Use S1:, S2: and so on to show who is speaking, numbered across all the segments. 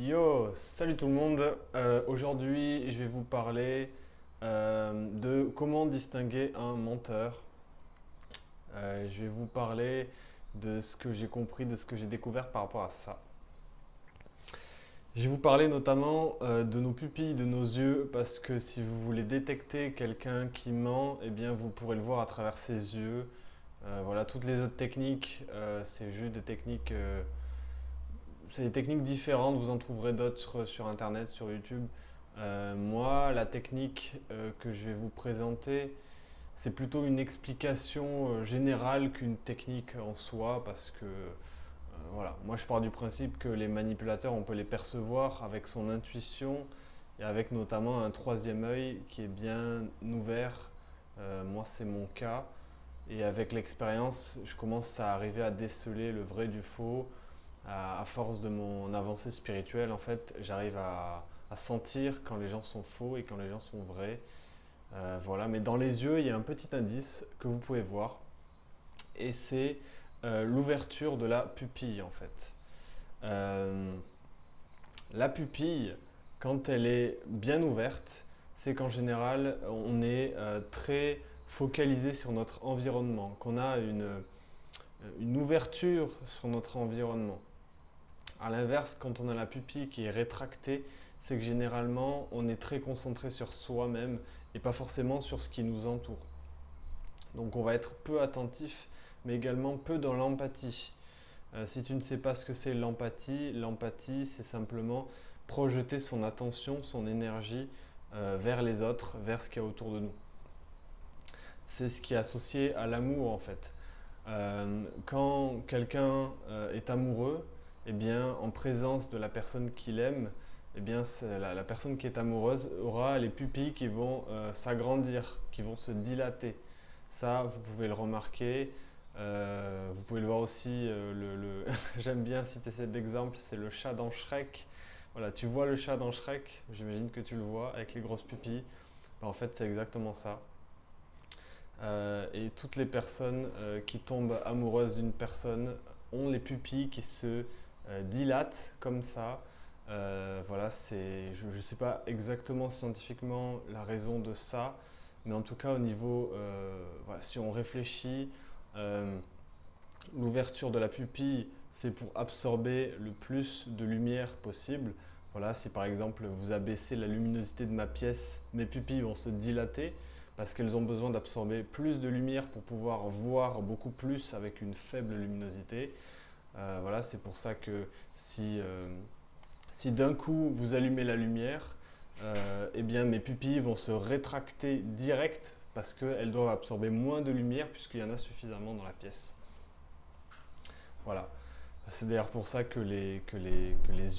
S1: Yo, salut tout le monde. Aujourd'hui, je vais vous parler de comment distinguer un menteur. Je vais vous parler de ce que j'ai compris, de ce que j'ai découvert par rapport à ça. Je vais vous parler notamment de nos pupilles, de nos yeux, parce que si vous voulez détecter quelqu'un qui ment, eh bien vous pourrez le voir à travers ses yeux. Voilà, toutes les autres techniques, c'est juste des techniques c'est des techniques différentes, vous en trouverez d'autres sur Internet, sur YouTube. Moi, la technique que je vais vous présenter, c'est plutôt une explication générale qu'une technique en soi, parce que voilà, moi je pars du principe que les manipulateurs, on peut les percevoir avec son intuition et avec notamment un troisième œil qui est bien ouvert. Moi, c'est mon cas. Et avec l'expérience, je commence à arriver à déceler le vrai du faux, à force de mon avancée spirituelle, en fait, j'arrive à sentir quand les gens sont faux et quand les gens sont vrais. Voilà, mais dans les yeux, il y a un petit indice que vous pouvez voir, et c'est l'ouverture de la pupille, en fait. Euh, la pupille, quand elle est bien ouverte, c'est qu'en général, on est très focalisé sur notre environnement, qu'on a une ouverture sur notre environnement. A l'inverse, quand on a la pupille qui est rétractée, c'est que généralement on est très concentré sur soi-même et pas forcément sur ce qui nous entoure. Donc on va être peu attentif, mais également peu dans l'empathie. Si tu ne sais pas ce que c'est l'empathie c'est simplement projeter son attention, son énergie vers les autres, vers ce qu'il y a autour de nous. C'est ce qui est associé à l'amour en fait. Quand quelqu'un est amoureux, eh bien, en présence de la personne qu'il aime, eh bien, la personne qui est amoureuse aura les pupilles qui vont s'agrandir, qui vont se dilater. Ça, vous pouvez le remarquer. Vous pouvez le voir aussi. J'aime bien citer cet exemple, c'est le chat dans Shrek. Voilà, tu vois le chat dans Shrek, j'imagine que tu le vois avec les grosses pupilles. Ben, en fait, c'est exactement ça. Et toutes les personnes qui tombent amoureuses d'une personne ont les pupilles qui se dilatent comme ça. Voilà, je ne sais pas exactement scientifiquement la raison de ça, mais en tout cas au niveau, voilà, si on réfléchit, euh, l'ouverture de la pupille, c'est pour absorber le plus de lumière possible. Voilà, si par exemple vous abaissez la luminosité de ma pièce, mes pupilles vont se dilater parce qu'elles ont besoin d'absorber plus de lumière pour pouvoir voir beaucoup plus avec une faible luminosité. Voilà, c'est pour ça que si d'un coup vous allumez la lumière, eh bien mes pupilles vont se rétracter direct parce qu'elles doivent absorber moins de lumière puisqu'il y en a suffisamment dans la pièce. Voilà. C'est d'ailleurs pour ça que les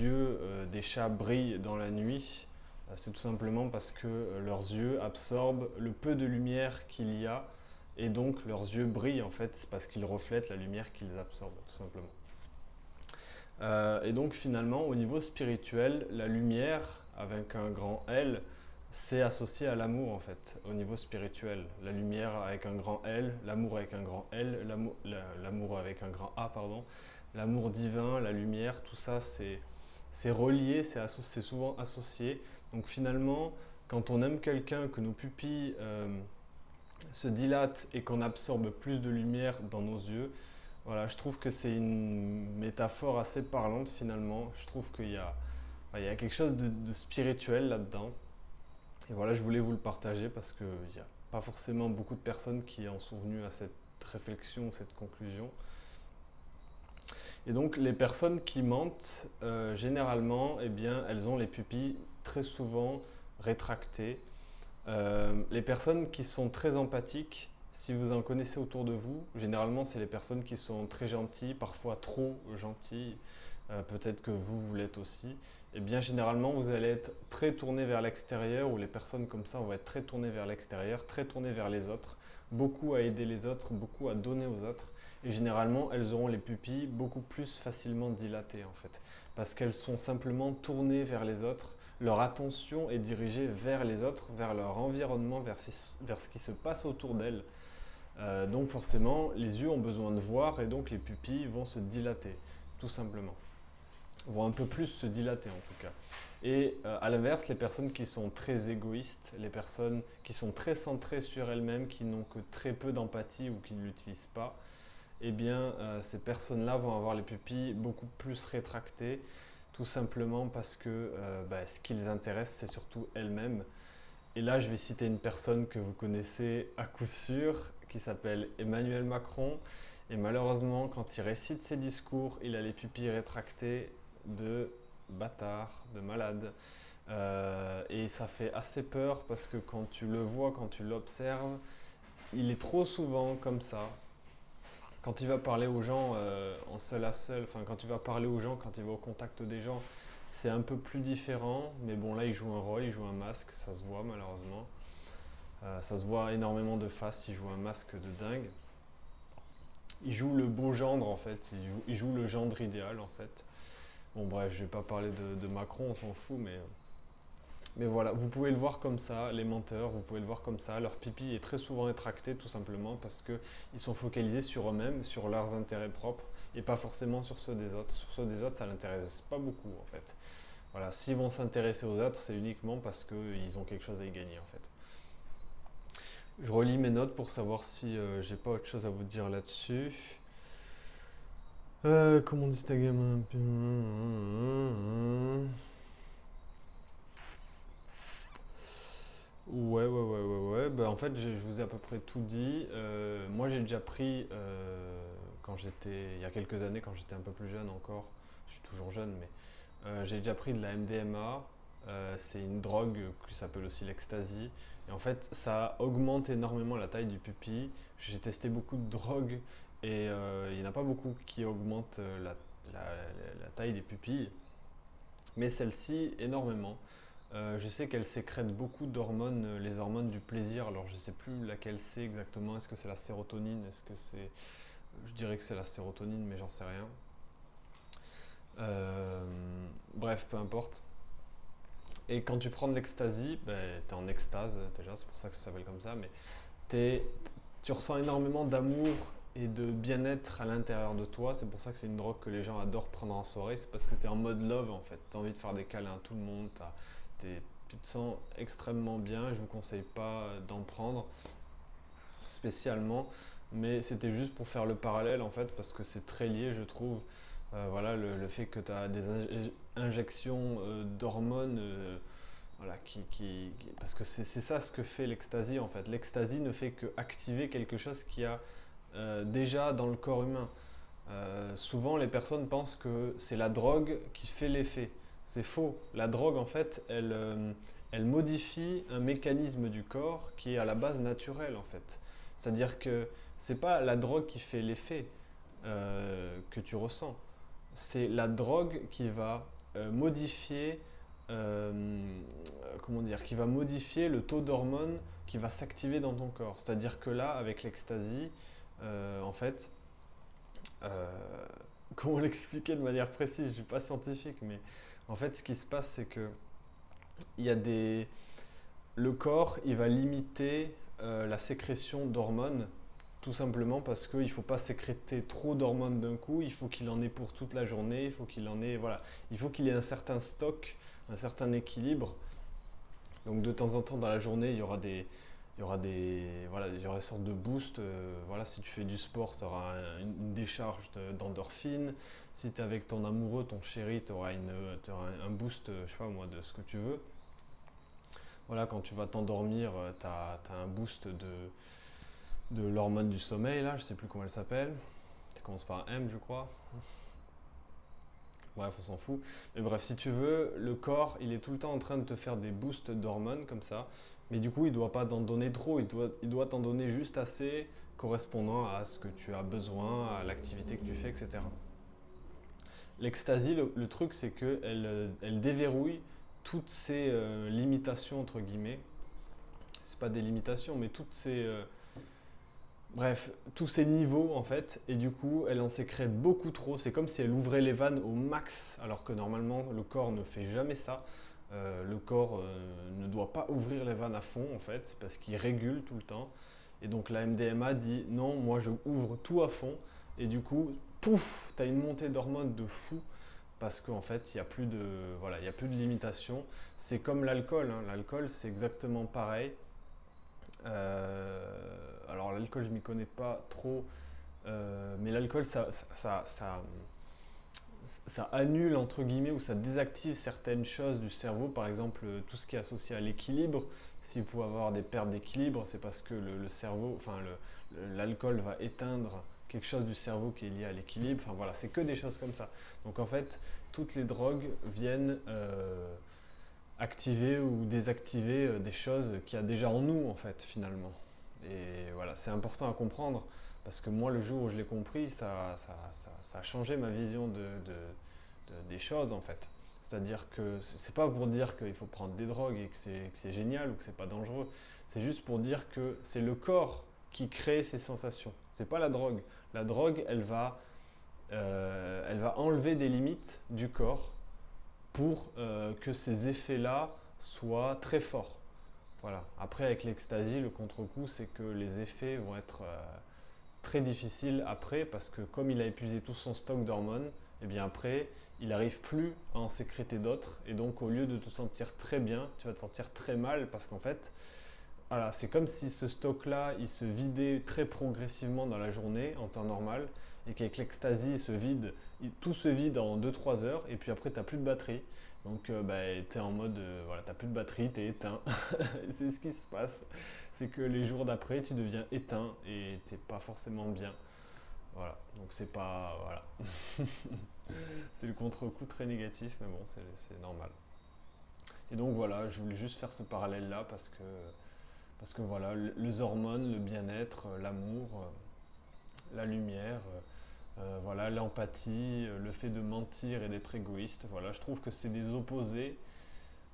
S1: yeux des chats brillent dans la nuit. C'est tout simplement parce que leurs yeux absorbent le peu de lumière qu'il y a et donc leurs yeux brillent en fait parce qu'ils reflètent la lumière qu'ils absorbent tout simplement. Et donc finalement au niveau spirituel, la lumière avec un grand L, c'est associé à l'amour en fait, au niveau spirituel. La lumière avec un grand L, l'amour avec un grand L, l'amour avec un grand A, pardon. L'amour divin, la lumière, tout ça c'est relié, c'est souvent associé. Donc finalement, quand on aime quelqu'un, que nos pupilles se dilatent et qu'on absorbe plus de lumière dans nos yeux, voilà, je trouve que c'est une métaphore assez parlante finalement. Je trouve il y a quelque chose de spirituel là-dedans. Et voilà, je voulais vous le partager parce qu'il n'y a pas forcément beaucoup de personnes qui en sont venues à cette réflexion, cette conclusion. Et donc les personnes qui mentent, généralement, eh bien, elles ont les pupilles très souvent rétractées. Les personnes qui sont très empathiques, si vous en connaissez autour de vous, généralement c'est les personnes qui sont très gentilles, parfois trop gentilles, peut-être que vous l'êtes aussi, et bien généralement vous allez être très tourné vers l'extérieur, ou les personnes comme ça vont être très tournées vers l'extérieur, très tournées vers les autres, beaucoup à aider les autres, beaucoup à donner aux autres, et généralement elles auront les pupilles beaucoup plus facilement dilatées en fait, parce qu'elles sont simplement tournées vers les autres, leur attention est dirigée vers les autres, vers leur environnement, vers ce qui se passe autour d'elles. Donc forcément, les yeux ont besoin de voir et donc les pupilles vont se dilater, tout simplement. vont un peu plus se dilater en tout cas. Et à l'inverse, les personnes qui sont très égoïstes, les personnes qui sont très centrées sur elles-mêmes, qui n'ont que très peu d'empathie ou qui ne l'utilisent pas, eh bien ces personnes-là vont avoir les pupilles beaucoup plus rétractées, tout simplement parce que ce qui les intéresse, c'est surtout elles-mêmes. Et là, je vais citer une personne que vous connaissez à coup sûr, qui s'appelle Emmanuel Macron. Et malheureusement, quand il récite ses discours, il a les pupilles rétractées de bâtard, de malade. Et ça fait assez peur parce que quand tu le vois, quand tu l'observes, il est trop souvent comme ça. Quand il va parler aux gens en seul à seul, enfin quand il va parler aux gens, quand il va au contact des gens, c'est un peu plus différent. Mais bon, là, il joue un rôle, il joue un masque, ça se voit malheureusement. Ça se voit énormément de face, il joue un masque de dingue. Il joue le beau gendre en fait, il joue le gendre idéal en fait. Bon bref, je vais pas parler de Macron, on s'en fout, mais voilà, vous pouvez le voir comme ça, les menteurs, vous pouvez le voir comme ça, leur pipi est très souvent rétracté tout simplement parce qu'ils sont focalisés sur eux-mêmes, sur leurs intérêts propres et pas forcément sur ceux des autres. Sur ceux des autres, ça ne l'intéresse pas beaucoup en fait. Voilà, s'ils vont s'intéresser aux autres, c'est uniquement parce qu'ils ont quelque chose à y gagner en fait. Je relis mes notes pour savoir si j'ai pas autre chose à vous dire là-dessus. Comment distinguer un peu. Ouais. Bah, en fait, je vous ai à peu près tout dit. Moi, j'ai déjà pris, il y a quelques années, quand j'étais un peu plus jeune encore, je suis toujours jeune, mais j'ai déjà pris de la MDMA. C'est une drogue qui s'appelle aussi l'ecstasy. Et en fait, ça augmente énormément la taille du pupille. J'ai testé beaucoup de drogues et il n'y en a pas beaucoup qui augmentent la taille des pupilles. Mais celle-ci, énormément. Je sais qu'elle sécrète beaucoup d'hormones, les hormones du plaisir. Alors je ne sais plus laquelle c'est exactement. Est-ce que c'est la sérotonine? Est-ce que c'est... Je dirais que c'est la sérotonine, mais j'en sais rien. Euh, Bref, peu importe. Et quand tu prends de l'ecstasy, ben, tu es en extase déjà, c'est pour ça que ça s'appelle comme ça, mais t'es- tu ressens énormément d'amour et de bien-être à l'intérieur de toi. C'est pour ça que c'est une drogue que les gens adorent prendre en soirée, c'est parce que tu es en mode love en fait. Tu as envie de faire des câlins à tout le monde, tu te sens extrêmement bien. Je ne vous conseille pas d'en prendre spécialement, mais c'était juste pour faire le parallèle en fait, parce que c'est très lié, je trouve. Voilà, le fait que tu as des injections d'hormones, voilà, parce que c'est ça ce que fait l'ecstasy en fait. L'ecstasy ne fait que activer quelque chose qui a déjà dans le corps humain. Souvent, les personnes pensent que c'est la drogue qui fait l'effet. C'est faux. La drogue, en fait, elle modifie un mécanisme du corps qui est à la base naturel, en fait. C'est-à-dire que c'est pas la drogue qui fait l'effet que tu ressens. C'est la drogue qui va modifier, euh, comment dire, qui va modifier le taux d'hormones qui va s'activer dans ton corps. C'est-à-dire que là, avec l'ecstasy, en fait, euh, comment l'expliquer de manière précise? Je ne suis pas scientifique, mais en fait, ce qui se passe, c'est que il y a des... le corps, il va limiter la sécrétion d'hormones, tout simplement parce qu'il ne faut pas sécréter trop d'hormones d'un coup. Il faut qu'il en ait pour toute la journée. Il faut qu'il en ait, voilà, il faut qu'il ait un certain stock, un certain équilibre. Donc de temps en temps dans la journée, voilà, il y aura une sorte de boost. Voilà, si tu fais du sport, tu auras une décharge d'endorphine. Si tu es avec ton amoureux, ton chéri, tu auras un boost, je sais pas moi, de ce que tu veux. Voilà, quand tu vas t'endormir, tu as un boost de l'hormone du sommeil, là, je sais plus comment elle s'appelle. Ça commence par un M, je crois. Bref, on s'en fout. Mais bref, si tu veux, le corps, il est tout le temps en train de te faire des boosts d'hormones comme ça. Mais du coup, il ne doit pas t'en donner trop. Il doit t'en donner juste assez correspondant à ce que tu as besoin, à l'activité que tu fais, etc. L'ecstasy, le truc, c'est qu'elle déverrouille toutes ces limitations, entre guillemets. C'est pas des limitations, mais bref, tous ces niveaux en fait, et du coup, elle en sécrète beaucoup trop. C'est comme si elle ouvrait les vannes au max, alors que normalement, le corps ne fait jamais ça. Le corps ne doit pas ouvrir les vannes à fond en fait, parce qu'il régule tout le temps. Et donc la MDMA dit non, moi je ouvre tout à fond, et du coup, pouf, t'as une montée d'hormones de fou. parce qu'en fait, il n'y a plus de, voilà, il y a plus de limitation. C'est comme l'alcool, hein. L'alcool, c'est exactement pareil. Alors l'alcool, je m'y connais pas trop, mais l'alcool, ça annule entre guillemets ou ça désactive certaines choses du cerveau, par exemple tout ce qui est associé à l'équilibre. Si vous pouvez avoir des pertes d'équilibre, c'est parce que le cerveau, enfin l'alcool va éteindre quelque chose du cerveau qui est lié à l'équilibre. Enfin voilà, c'est que des choses comme ça. Donc en fait, toutes les drogues viennent activer ou désactiver des choses qu'il y a déjà en nous en fait finalement. Et voilà, c'est important à comprendre parce que moi le jour où je l'ai compris, ça a changé ma vision des choses en fait. C'est-à-dire que c'est pas pour dire qu'il faut prendre des drogues et que c'est génial ou que c'est pas dangereux. C'est juste pour dire que c'est le corps qui crée ces sensations. C'est pas la drogue. La drogue, elle va enlever des limites du corps pour que ces effets-là soient très forts. Voilà. Après, avec l'ecstasy, le contre-coup, c'est que les effets vont être très difficiles après parce que comme il a épuisé tout son stock d'hormones, et bien après, il n'arrive plus à en sécréter d'autres. Et donc, au lieu de te sentir très bien, tu vas te sentir très mal parce qu'en fait, voilà, c'est comme si ce stock-là, il se vidait très progressivement dans la journée en temps normal et qu'avec l'ecstasy, tout se vide en 2-3 heures et puis après, tu n'as plus de batterie. Donc, tu es en mode, voilà, tu n'as plus de batterie, tu es éteint. C'est ce qui se passe. C'est que les jours d'après, tu deviens éteint et tu n'es pas forcément bien. Voilà, donc c'est pas. Voilà. C'est le contre-coup très négatif, mais bon, c'est normal. Et donc voilà, je voulais juste faire ce parallèle-là parce que voilà, les hormones, le bien-être, l'amour, la lumière, voilà, l'empathie, le fait de mentir et d'être égoïste, voilà, je trouve que c'est des opposés.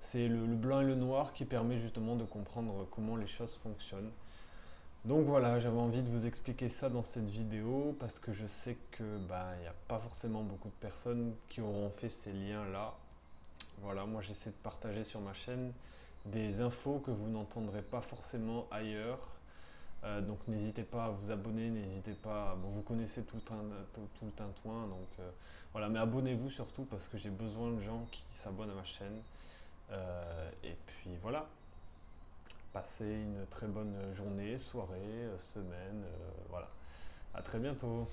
S1: C'est le blanc et le noir qui permet justement de comprendre comment les choses fonctionnent. Donc voilà, j'avais envie de vous expliquer ça dans cette vidéo parce que je sais que il n'y a pas forcément beaucoup de personnes qui auront fait ces liens-là. Voilà, moi j'essaie de partager sur ma chaîne des infos que vous n'entendrez pas forcément ailleurs. Donc n'hésitez pas à vous abonner, n'hésitez pas, bon, vous connaissez tout le tintouin, donc voilà, mais abonnez-vous surtout parce que j'ai besoin de gens qui s'abonnent à ma chaîne. Et puis voilà, passez une très bonne journée, soirée, semaine, voilà. À très bientôt.